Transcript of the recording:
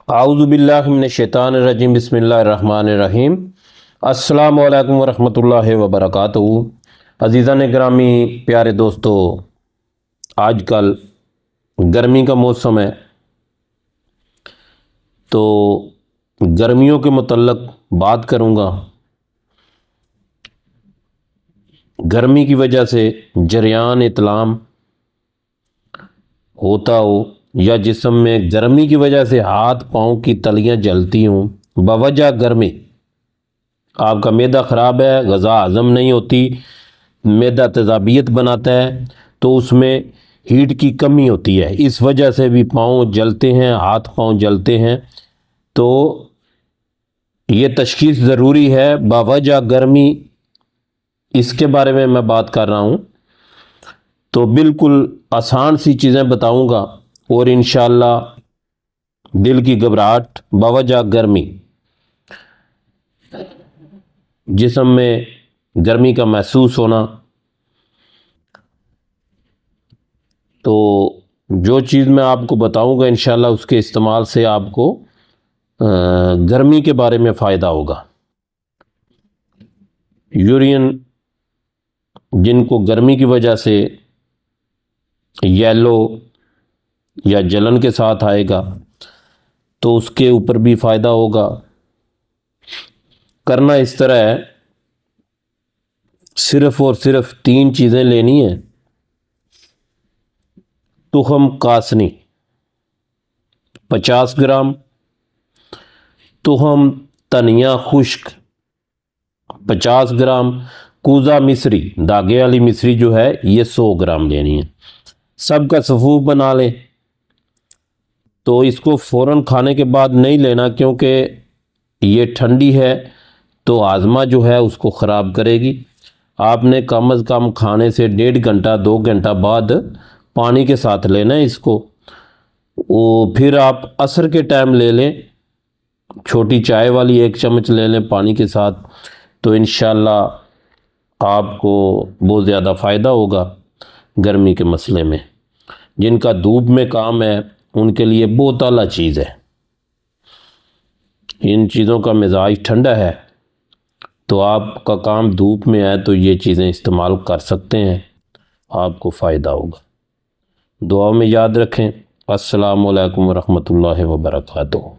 आऊज़ुबिल्लाहि मिनश्शैतानिर्रजीम बिस्मिल्लाहिर्रहमानिर्रहीम। अस्सलामु अलैकुम वरहमतुल्लाहि वबरकातुहू। अज़ीज़ान गिरामी, प्यारे दोस्तों, आजकल गर्मी का मौसम है, तो गर्मियों के मुतल्लक बात करूँगा। गर्मी की वजह से जरियान इत्लाम होता हो या जिस्म में गर्मी की वजह से हाथ पाँव की तलियां जलती हों बवजह गर्मी, आपका मैदा ख़राब है, ग़ज़ा हज़म नहीं होती, मैदा तेज़ाबियत बनाता है, तो उसमें हीट की कमी होती है, इस वजह से भी पाँव जलते हैं, हाथ पाँव जलते हैं। तो ये तशख़ीस ज़रूरी है बवजह गर्मी, इसके बारे में मैं बात कर रहा हूँ। तो बिल्कुल आसान सी चीज़ें बताऊँगा और इंशाअल्लाह दिल की घबराहट बवजह गर्मी, जिस्म में गर्मी का महसूस होना, तो जो चीज़ मैं आपको बताऊँगा इंशाअल्लाह उसके इस्तेमाल से आपको गर्मी के बारे में फ़ायदा होगा। यूरिन जिनको गर्मी की वजह से येलो या जलन के साथ आएगा, तो उसके ऊपर भी फ़ायदा होगा। करना इस तरह है, सिर्फ़ और सिर्फ 3 चीज़ें लेनी है। तुखम कासनी 50 ग्राम, तुहम धनिया खुश्क 50 ग्राम, कूज़ा मिश्री, धागे वाली मिश्री जो है ये 100 ग्राम लेनी है। सबका सफ़ूफ बना लें। तो इसको फ़ौरन खाने के बाद नहीं लेना, क्योंकि ये ठंडी है तो हाजमा जो है उसको ख़राब करेगी। आपने कम अज़ कम खाने से 1.5 घंटा 2 घंटा बाद पानी के साथ लेना है इसको। वो फिर आप असर के टाइम ले लें, छोटी चाय वाली 1 चम्मच ले लें पानी के साथ, तो इंशाअल्लाह आपको बहुत ज़्यादा फ़ायदा होगा गर्मी के मसले में। जिनका धूप में काम है उनके लिए बहुत आला चीज़ है। इन चीज़ों का मिजाज ठंडा है, तो आपका काम धूप में है तो ये चीज़ें इस्तेमाल कर सकते हैं, आपको फ़ायदा होगा। दुआ में याद रखें। अस्सलामु अलैकुम वरहमतुल्लाहि वबरकातुहू।